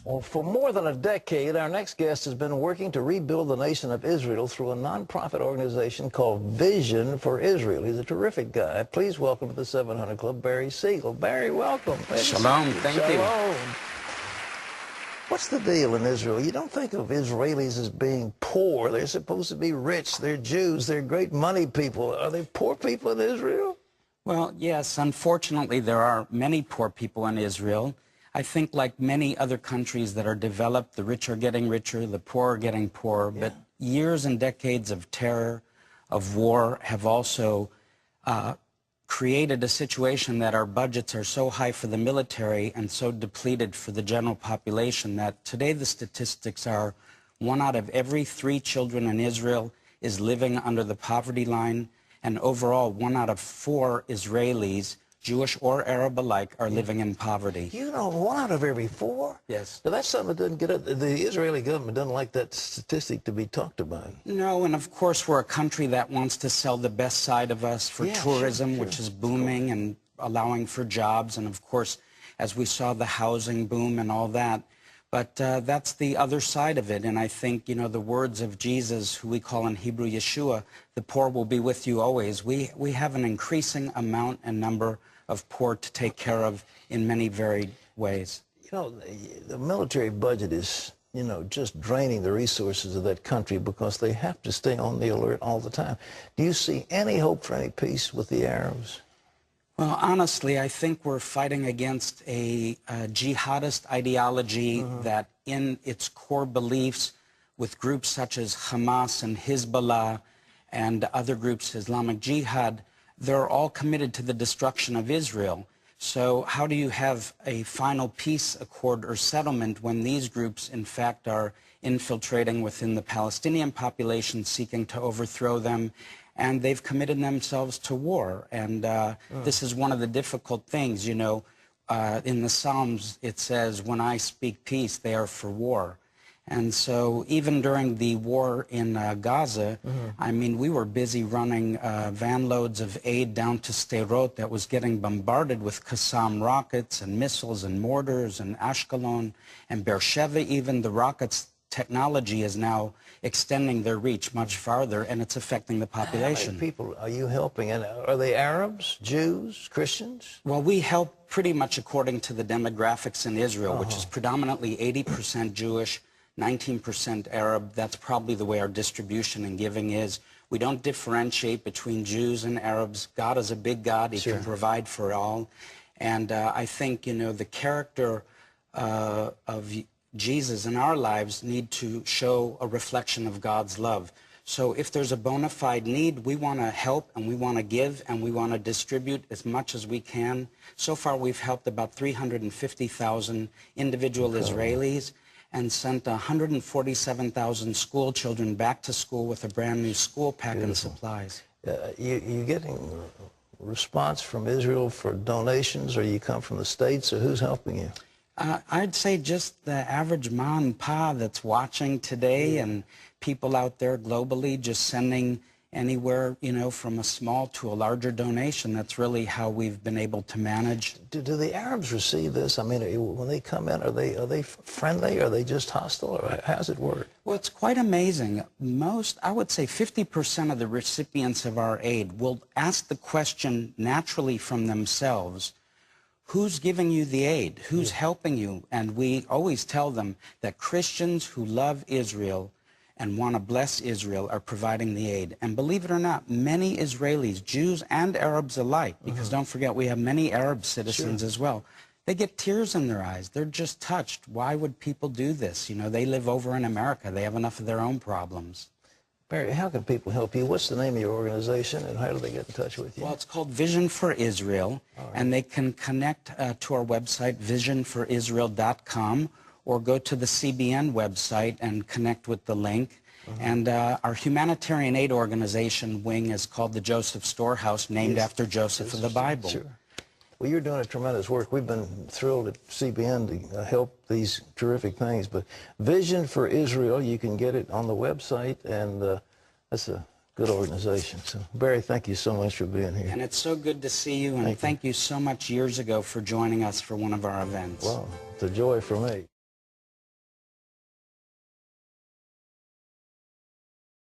Well, for more than a decade, our next guest has been working to rebuild the nation of Israel through a nonprofit organization called Vision for Israel. He's a terrific guy. Please welcome to the 700 Club, Barry Segal. Barry, welcome. Shalom, thank you. Shalom. What's the deal in Israel? You don't think of Israelis as being poor. They're supposed to be rich. They're Jews. They're great money people. Are they poor people in Israel? Well, yes, unfortunately, there are many poor people in Israel. I think like many other countries that are developed, the rich are getting richer, the poor are getting poorer. Yeah. But years and decades of terror, of war, have also created a situation that our budgets are so high for the military and so depleted for the general population that today the statistics are 1 out of every 3 children in Israel is living under the poverty line, and overall 1 out of 4 Israelis, Jewish or Arab alike, are living in poverty. You know, 1 out of every 4? Yes. Now, that's something that doesn't get up. The Israeli government doesn't like that statistic to be talked about. No, and of course we're a country that wants to sell the best side of us for tourism, which is booming and allowing for jobs, and of course, as we saw, the housing boom and all that. But that's the other side of it, and I think, you know, the words of Jesus, who we call in Hebrew Yeshua, the poor will be with you always. We have an increasing amount and number of poor to take care of in many varied ways. You know, the military budget is, you know, just draining the resources of that country because they have to stay on the alert all the time. Do you see any hope for any peace with the Arabs? Well, honestly, I think we're fighting against a jihadist ideology that in its core beliefs, with groups such as Hamas and Hezbollah and other groups, Islamic Jihad, they're all committed to the destruction of Israel. So how do you have a final peace accord or settlement when these groups, in fact, are infiltrating within the Palestinian population, seeking to overthrow them? And they've committed themselves to war. And this is one of the difficult things, you know. In the Psalms, it says, when I speak peace, they are for war. And so even during the war in Gaza, I mean, we were busy running van loads of aid down to Sderot that was getting bombarded with Qassam rockets and missiles and mortars, and Ashkelon and Beersheba. Even the rockets technology is now extending their reach much farther, and it's affecting the population. How many people are you helping? And are they Arabs, Jews, Christians? Well, we help pretty much according to the demographics in Israel, which is predominantly 80% Jewish, 19% Arab. That's probably the way our distribution and giving is. We don't differentiate between Jews and Arabs. God is a big God. He can provide for all. And I think, you know, the character of Jesus in our lives need to show a reflection of God's love. So if there's a bona fide need, we want to help and we want to give and we want to distribute as much as we can. So far we've helped about 350,000 individual Israelis and sent 147,000 school children back to school with a brand new school pack and supplies. You getting response from Israel for donations, or you come from the States, or who's helping you? I'd say just the average ma and pa that's watching today, and people out there globally just sending anywhere, you know, from a small to a larger donation. That's really how we've been able to manage. Do the Arabs receive this? I mean, when they come in, are they friendly? Are they just hostile? Or how's it work? Well, it's quite amazing. I would say 50% of the recipients of our aid will ask the question naturally from themselves, who's giving you the aid? Who's helping you? And we always tell them that Christians who love Israel and want to bless Israel are providing the aid. And believe it or not, many Israelis, Jews and Arabs alike, because don't forget we have many Arab citizens as well, they get tears in their eyes. They're just touched. Why would people do this? You know, they live over in America. They have enough of their own problems. Barry, how can people help you? What's the name of your organization, and how do they get in touch with you? Well, it's called Vision for Israel, and they can connect to our website, visionforisrael.com, or go to the CBN website and connect with the link. And our humanitarian aid organization wing is called the Joseph Storehouse, named after Joseph of the Bible. Sure. Well, you're doing a tremendous work. We've been thrilled at CBN to help these terrific things. But Vision for Israel, you can get it on the website, and that's a good organization. So, Barry, thank you so much for being here. And it's so good to see you, and thank you so much years ago for joining us for one of our events. Well, it's a joy for me.